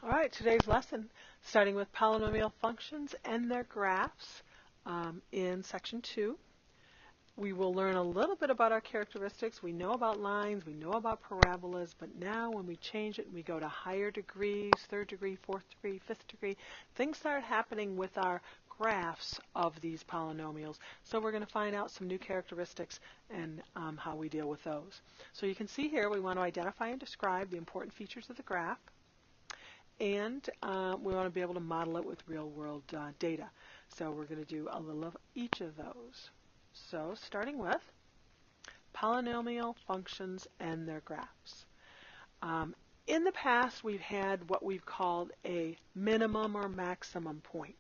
All right, today's lesson, starting with polynomial functions and their graphs in section 2. We will learn a little bit about our characteristics. We know about lines, we know about parabolas, but now when we change it and we go to higher degrees, third degree, fourth degree, fifth degree, things start happening with our graphs of these polynomials. So we're going to find out some new characteristics and how we deal with those. So you can see here we want to identify and describe the important features of the graph. And we want to be able to model it with real-world data. So we're going to do a little of each of those. So starting with polynomial functions and their graphs. In the past, we've had what we've called a minimum or maximum point.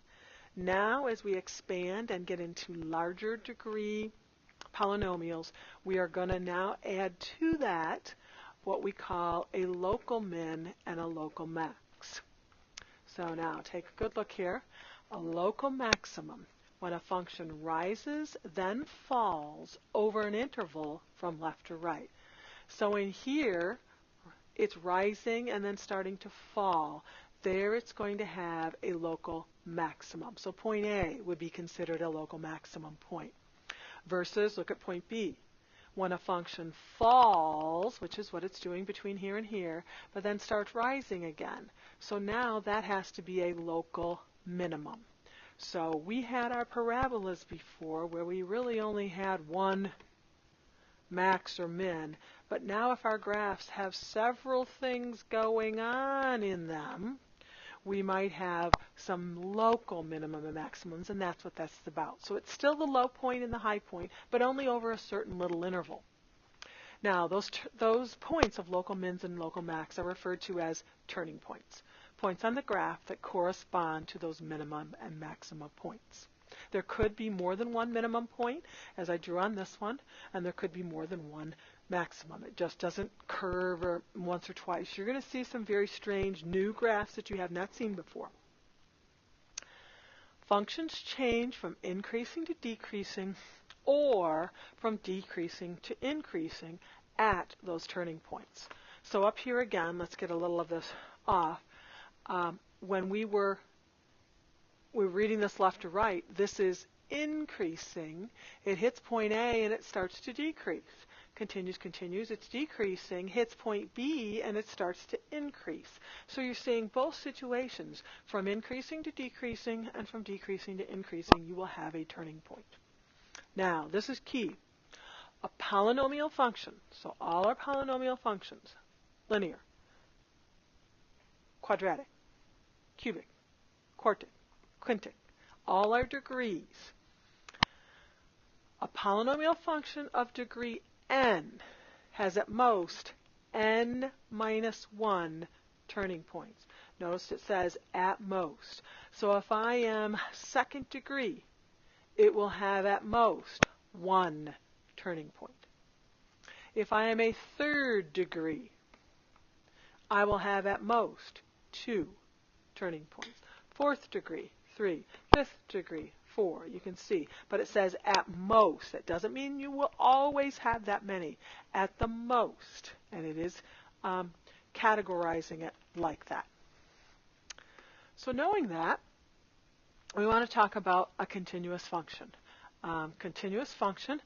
Now, as we expand and get into larger degree polynomials, we are going to now add to that what we call a local min and a local max. So now take a good look here. A local maximum, when a function rises, then falls over an interval from left to right. So in here, it's rising and then starting to fall. There it's going to have a local maximum. So point A would be considered a local maximum point. Versus, look at point B. When a function falls, which is what it's doing between here and here, but then starts rising again. So now that has to be a local minimum. So we had our parabolas before where we really only had one max or min, but now if our graphs have several things going on in them, we might have some local minimum and maximums, and that's what that's about. So it's still the low point and the high point, but only over a certain little interval. Now, those points of local mins and local max are referred to as turning points, points on the graph that correspond to those minimum and maximum points. There could be more than one minimum point, as I drew on this one, and there could be more than one maximum. It just doesn't curve once or twice. You're going to see some very strange new graphs that you have not seen before. Functions change from increasing to decreasing or from decreasing to increasing at those turning points. So up here again, let's get a little of this off. When we're reading this left to right, this is increasing. It hits point A and it starts to decrease. Continues, it's decreasing, hits point B, and it starts to increase. So you're seeing both situations, from increasing to decreasing and from decreasing to increasing, you will have a turning point. Now, this is key. A polynomial function, so all our polynomial functions, linear, quadratic, cubic, quartic, quintic, all our degrees. A polynomial function of degree n has at most n minus 1 turning points. Notice it says at most. So if I am second degree, it will have at most 1 turning point. If I am a third degree, I will have at most 2 turning points. Fourth degree, 3. Fifth degree, 4. You can see. But it says at most. That doesn't mean you will always have that many. At the most. And it is categorizing it like that. So knowing that, we want to talk about a continuous function. Continuous function,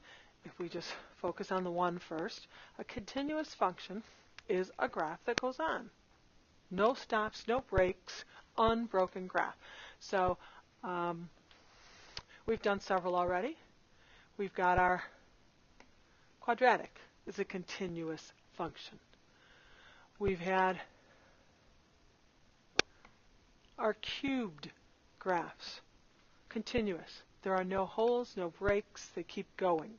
if we just focus on the one first, a continuous function is a graph that goes on. No stops, no breaks, unbroken graph. So we've done several already. We've got our quadratic is a continuous function. We've had our cubed graphs, continuous. There are no holes, no breaks, they keep going.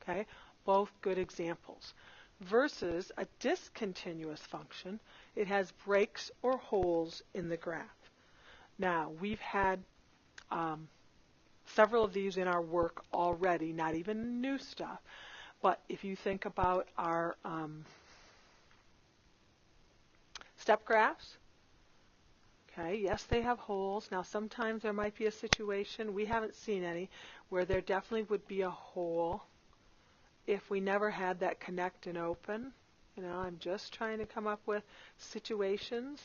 Okay? Both good examples. Versus a discontinuous function, it has breaks or holes in the graph. Now, we've had several of these in our work already, not even new stuff. But if you think about our step graphs, okay, yes, they have holes. Now, sometimes there might be a situation, we haven't seen any, where there definitely would be a hole if we never had that connect and open. You know, I'm just trying to come up with situations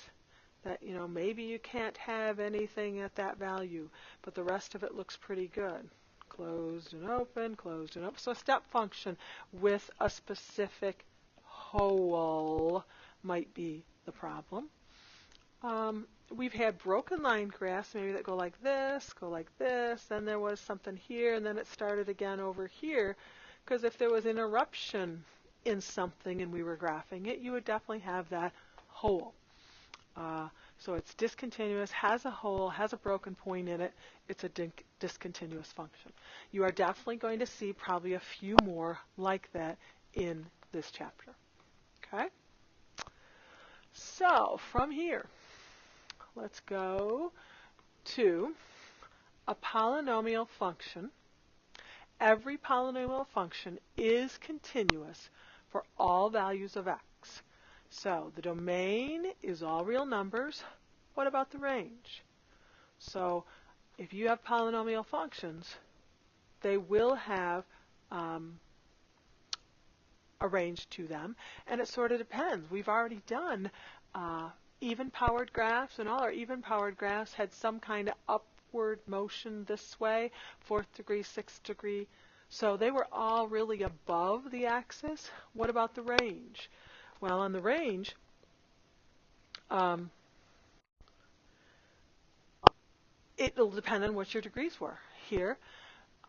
that, maybe you can't have anything at that value, but the rest of it looks pretty good. Closed and open, closed and open. So a step function with a specific hole might be the problem. We've had broken line graphs, maybe that go like this, then there was something here, and then it started again over here, because if there was interruption in something and we were graphing it, you would definitely have that hole. So it's discontinuous, has a hole, has a broken point in it. It's a discontinuous function. You are definitely going to see probably a few more like that in this chapter. Okay? So from here, let's go to a polynomial function. Every polynomial function is continuous for all values of x. So the domain is all real numbers. What about the range? So if you have polynomial functions, they will have a range to them, and it sort of depends. We've already done even-powered graphs, and all our even-powered graphs had some kind of upward motion this way, 4th degree, 6th degree. So they were all really above the axis. What about the range? Well, on the range, it'll depend on what your degrees were. Here,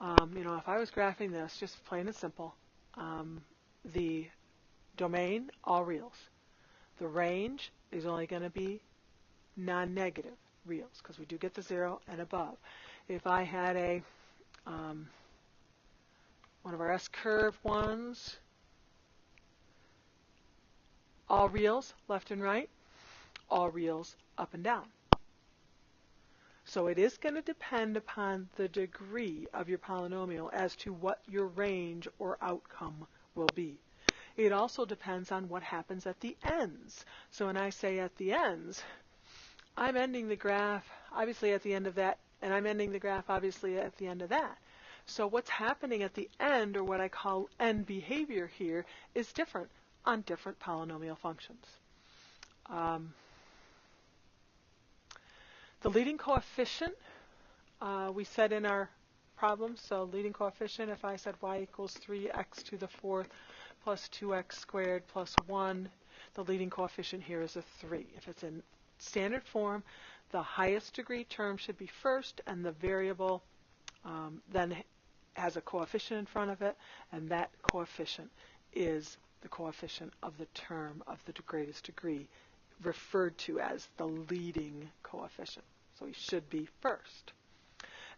if I was graphing this, just plain and simple, the domain, all reals. The range is only going to be non-negative reals, because we do get the 0 and above. If I had one of our S-curve ones, all reals, left and right, all reals, up and down. So it is going to depend upon the degree of your polynomial as to what your range or outcome will be. It also depends on what happens at the ends. So when I say at the ends, I'm ending the graph obviously at the end of that, and I'm ending the graph obviously at the end of that. So what's happening at the end, or what I call end behavior here, is different on different polynomial functions. The leading coefficient, we said in our problem, so leading coefficient, if I said y equals 3x to the 4th plus 2x squared plus 1, the leading coefficient here is a 3. If it's in standard form, the highest degree term should be first, and the variable then has a coefficient in front of it, and that coefficient is the coefficient of the term of the greatest degree, referred to as the leading coefficient. So he should be first.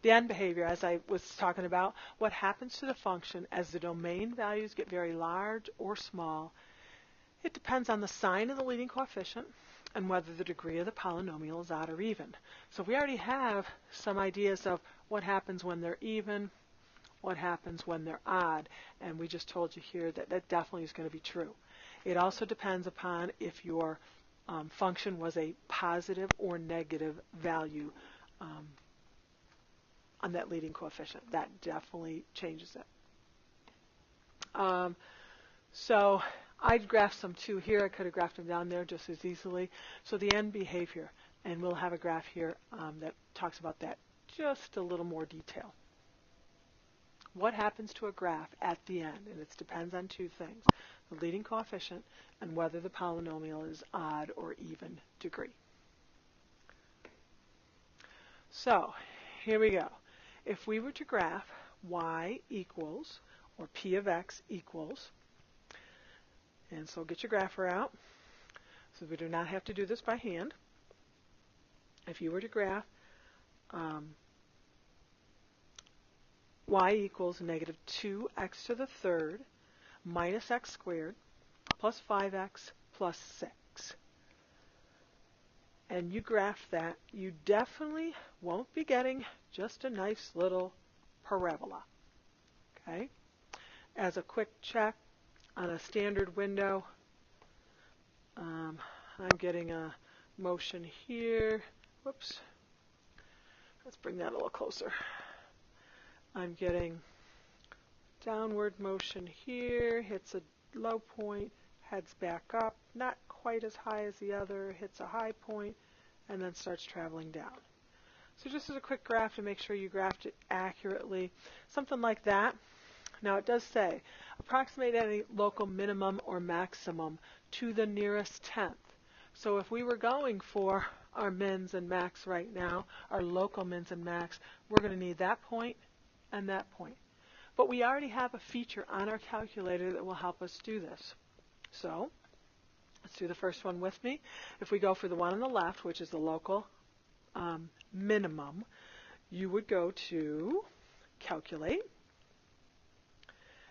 The end behavior, as I was talking about, what happens to the function as the domain values get very large or small, it depends on the sign of the leading coefficient and whether the degree of the polynomial is odd or even. So we already have some ideas of what happens when they're even, what happens when they're odd, and we just told you here that that definitely is going to be true. It also depends upon if your function was a positive or negative value on that leading coefficient. That definitely changes it. So I'd graphed some too here. I could have graphed them down there just as easily. So the end behavior, and we'll have a graph here that talks about that just a little more detail. What happens to a graph at the end? And it depends on two things, the leading coefficient and whether the polynomial is odd or even degree. So here we go. If we were to graph y equals, or p of x equals, and so get your grapher out, so we do not have to do this by hand. If you were to graph y equals negative 2x to the third minus x squared plus 5x plus 6, and you graph that, you definitely won't be getting just a nice little parabola. Okay? As a quick check on a standard window, I'm getting a motion here. Whoops. Let's bring that a little closer. I'm getting downward motion here, hits a low point, heads back up, not quite as high as the other, hits a high point, and then starts traveling down. So just as a quick graph to make sure you graphed it accurately, something like that. Now it does say, approximate any local minimum or maximum to the nearest tenth. So if we were going for our mins and max right now, our local mins and max, we're going to need that point and that point. But we already have a feature on our calculator that will help us do this. So let's do the first one with me. If we go for the one on the left, which is the local minimum, you would go to Calculate.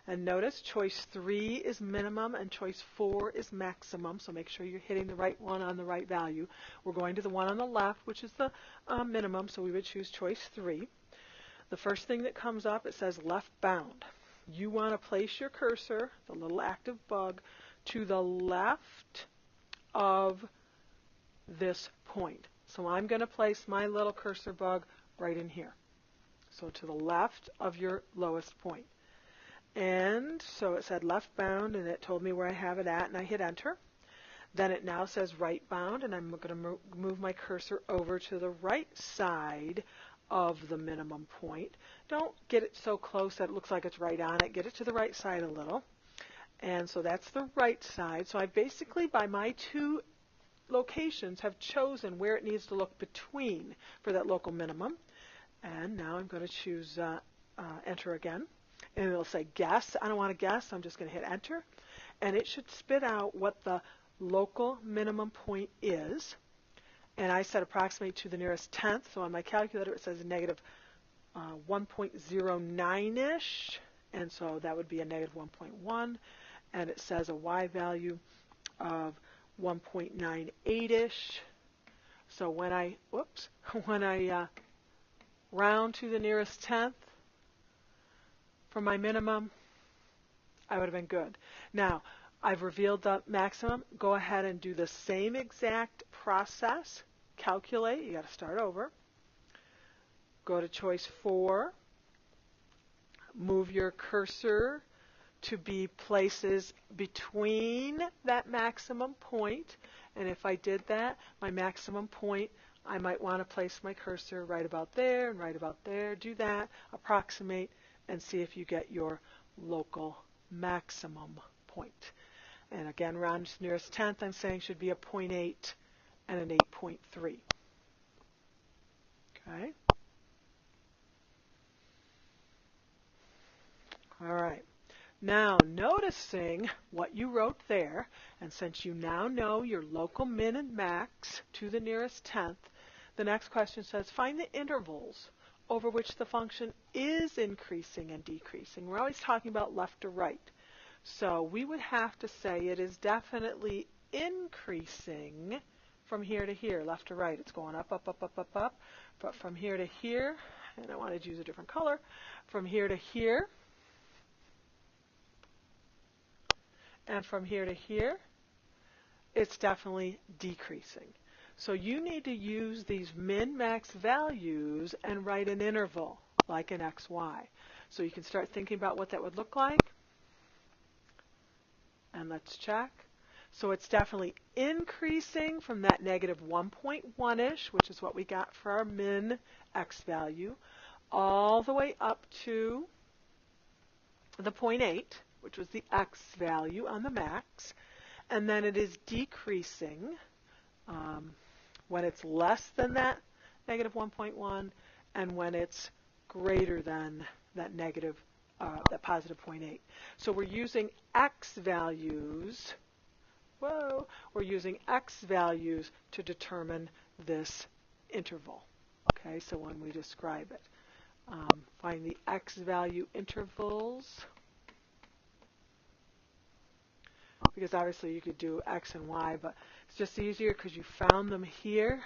And notice choice 3 is minimum and choice 4 is maximum, so make sure you're hitting the right one on the right value. We're going to the one on the left, which is the minimum, so we would choose choice 3. The first thing that comes up, it says left bound. You want to place your cursor, the little active bug, to the left of this point. So I'm going to place my little cursor bug right in here. So to the left of your lowest point. And so it said left bound, and it told me where I have it at, and I hit enter. Then it now says right bound, and I'm going to move my cursor over to the right side of the minimum point. Don't get it so close that it looks like it's right on it. Get it to the right side a little. And so that's the right side. So I basically, by my two locations, have chosen where it needs to look between for that local minimum. And now I'm going to choose enter again. And it'll say guess. I don't want to guess. I'm just going to hit enter. And it should spit out what the local minimum point is. And I said approximate to the nearest tenth. So on my calculator it says negative 1.09-ish. And so that would be a negative 1.1. And it says a y value of 1.98-ish. So when I round to the nearest tenth for my minimum, I would have been good. Now, I've revealed the maximum. Go ahead and do the same exact process. Calculate. You got to start over. Go to choice 4. Move your cursor to be places between that maximum point. And if I did that, my maximum point, I might want to place my cursor right about there and right about there. Do that, approximate, and see if you get your local maximum point. And again, round to nearest tenth, I'm saying should be a 0.8 and an 8.3. Okay. All right. Now, noticing what you wrote there, and since you now know your local min and max to the nearest tenth, the next question says find the intervals over which the function is increasing and decreasing. We're always talking about left to right. So we would have to say it is definitely increasing from here to here, left to right. It's going up, up, up, up, up, up. But from here to here, and I wanted to use a different color, from here to here, and from here to here, it's definitely decreasing. So you need to use these min-max values and write an interval, like an xy. So you can start thinking about what that would look like. And let's check. So it's definitely increasing from that negative 1.1-ish, which is what we got for our min x value, all the way up to the 0.8, which was the x value on the max. And then it is decreasing when it's less than that negative 1.1 and when it's greater than that that positive 0.8. So we're using x values. We're using x values to determine this interval. Okay, so when we describe it, find the x value intervals. Because obviously you could do x and y, but it's just easier because you found them here.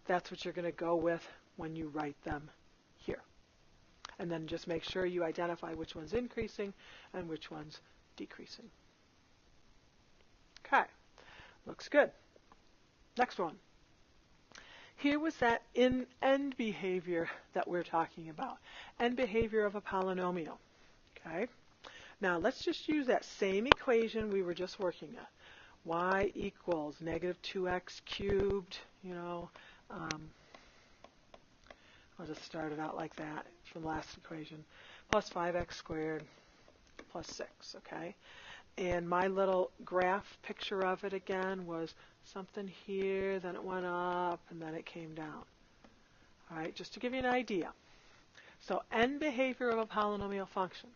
That's what you're going to go with when you write them here. And then just make sure you identify which one's increasing and which one's decreasing. Okay, looks good. Next one. Here was that end behavior that we're talking about. End behavior of a polynomial. Okay. Now let's just use that same equation we were just working at. Y equals negative 2x cubed, I'll just start it out like that from the last equation. Plus 5x squared plus 6, okay? And my little graph picture of it again was something here, then it went up, and then it came down. All right, just to give you an idea. So end behavior of a polynomial function.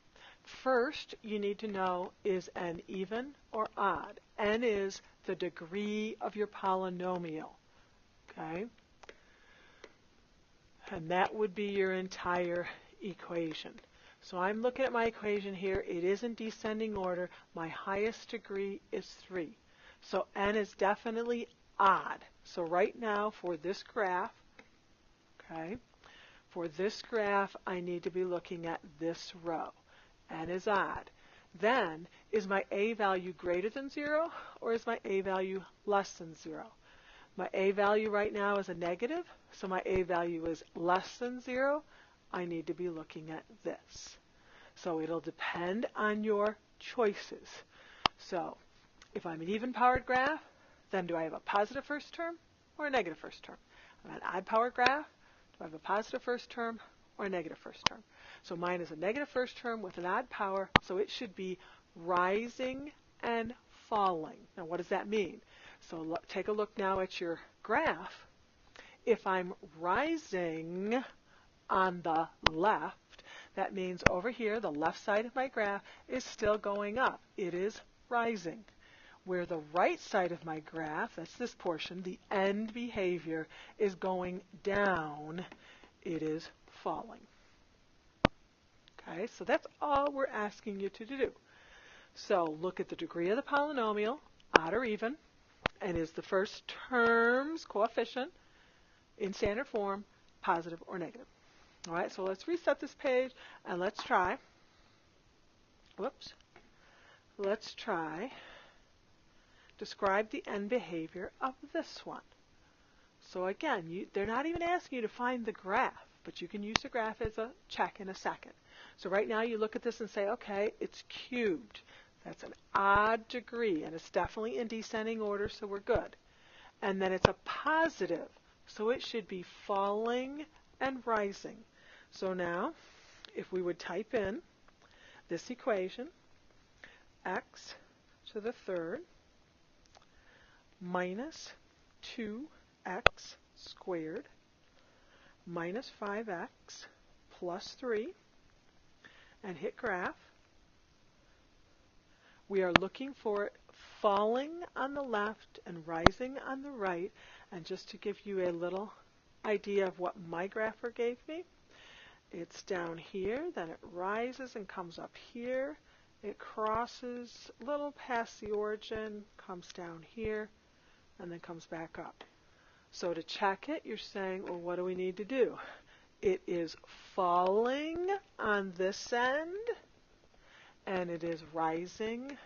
First, you need to know, is n even or odd? N is the degree of your polynomial, okay? And that would be your entire equation. So I'm looking at my equation here. It is in descending order. My highest degree is 3. So n is definitely odd. So right now for this graph, okay, for this graph I need to be looking at this row. N is odd. Then, is my a value greater than 0 or is my a value less than 0? My a value right now is a negative, so my a value is less than 0. I need to be looking at this. So it'll depend on your choices. So if I'm an even-powered graph, then do I have a positive first term or a negative first term? I'm an odd-powered graph, do I have a positive first term or a negative first term? So mine is a negative first term with an odd power, so it should be rising and falling. Now what does that mean? So take a look now at your graph. If I'm rising on the left, that means over here, the left side of my graph is still going up. It is rising. Where the right side of my graph, that's this portion, the end behavior is going down. It is falling. Okay, so that's all we're asking you to do. So look at the degree of the polynomial, odd or even, and is the first term's coefficient in standard form positive or negative? All right, so let's reset this page and let's try. Whoops. Let's try describe the end behavior of this one. So again, they're not even asking you to find the graph, but you can use the graph as a check in a second. So right now you look at this and say, okay, it's cubed. That's an odd degree, and it's definitely in descending order, so we're good. And then it's a positive, so it should be falling and rising. So now, if we would type in this equation, x to the third minus 2x squared minus 5x plus 3, and hit graph, we are looking for it falling on the left and rising on the right. And just to give you a little idea of what my grapher gave me, it's down here, then it rises and comes up here. It crosses a little past the origin, comes down here, and then comes back up. So to check it, you're saying, well, what do we need to do? It is falling on this end, and it is rising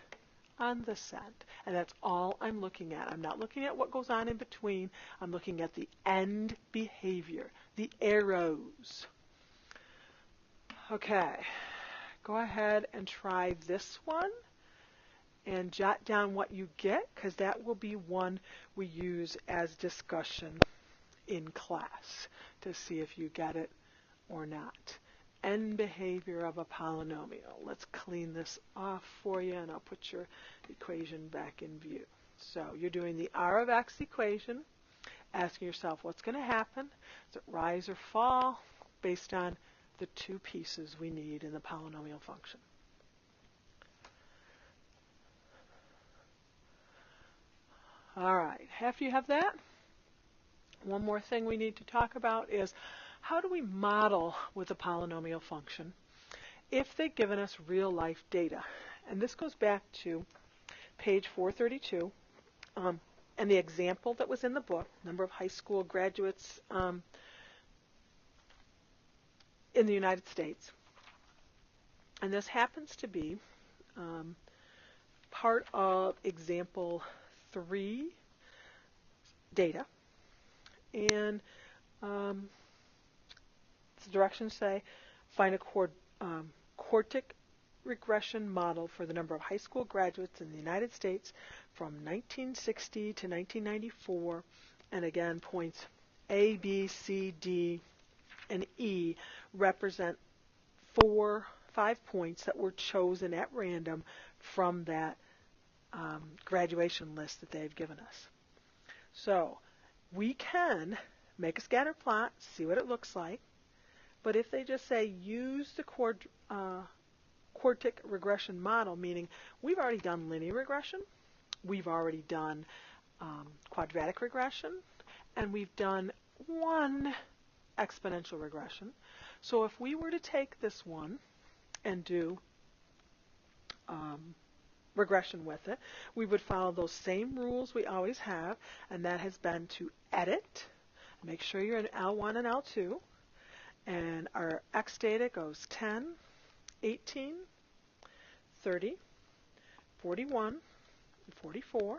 on this end. And that's all I'm looking at. I'm not looking at what goes on in between. I'm looking at the end behavior, the arrows. Okay, go ahead and try this one and jot down what you get, because that will be one we use as discussion in class to see if you get it or not. End behavior of a polynomial. Let's clean this off for you, and I'll put your equation back in view. So you're doing the r of x equation, asking yourself what's going to happen. Does it rise or fall based on the two pieces we need in the polynomial function? All right, after you have that, one more thing we need to talk about is how do we model with a polynomial function if they've given us real life data? And this goes back to page 432 and the example that was in the book, number of high school graduates in the United States. And this happens to be part of example 3 data. And the directions say find a quartic regression model for the number of high school graduates in the United States from 1960 to 1994, and again points A, B, C, D, and E represent 5 points that were chosen at random from that graduation list that they've given us. So we can make a scatter plot, see what it looks like, but if they just say use the quartic regression model, meaning we've already done linear regression, we've already done quadratic regression, and we've done one exponential regression. So if we were to take this one and do regression with it, we would follow those same rules we always have, and that has been to edit, make sure you're in L1 and L2, and our X data goes 10, 18, 30, 41, and 44.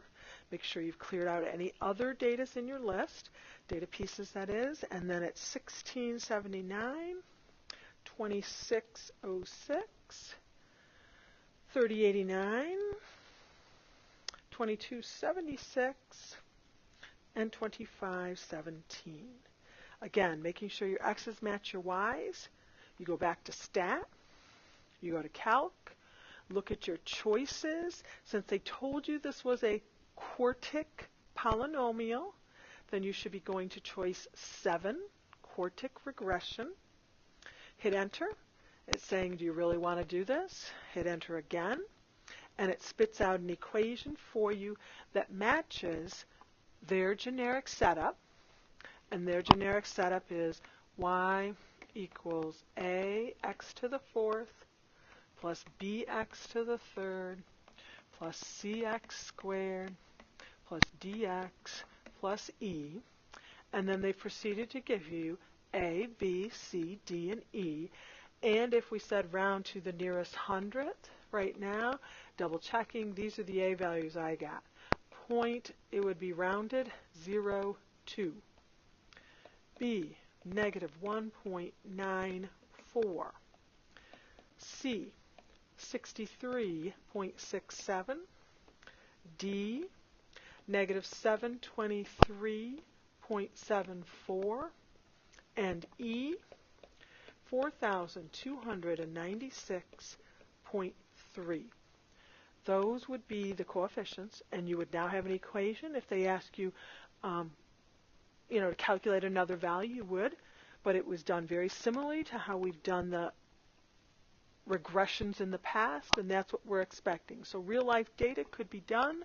Make sure you've cleared out any other data in your list, data pieces that is, and then it's 1679, 2606, 3089, 2276, and 2517. Again, making sure your X's match your Y's. You go back to Stat, you go to Calc, look at your choices. Since they told you this was a quartic polynomial, then you should be going to choice 7, quartic regression. Hit enter. It's saying, do you really want to do this? Hit enter again, and it spits out an equation for you that matches their generic setup, and their generic setup is y equals ax to the 4th plus bx to the 3rd plus cx squared plus dx plus e, and then they proceeded to give you a, b, c, d, and e. And if we said round to the nearest hundredth right now, double checking, these are the a values I got. Point, it would be rounded 0, 2. B, negative 1.94. C, 63.67. D, negative 723.74. And E, 4,296.3. Those would be the coefficients, and you would now have an equation. If they ask you, to calculate another value, you would, but it was done very similarly to how we've done the regressions in the past, and that's what we're expecting. So real-life data could be done,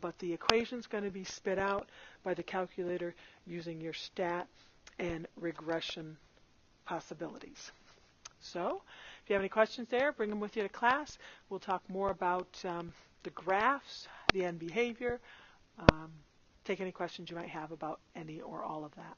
but the equation's going to be spit out by the calculator using your stat and regression possibilities. So if you have any questions there, bring them with you to class. We'll talk more about the graphs, the end behavior, take any questions you might have about any or all of that.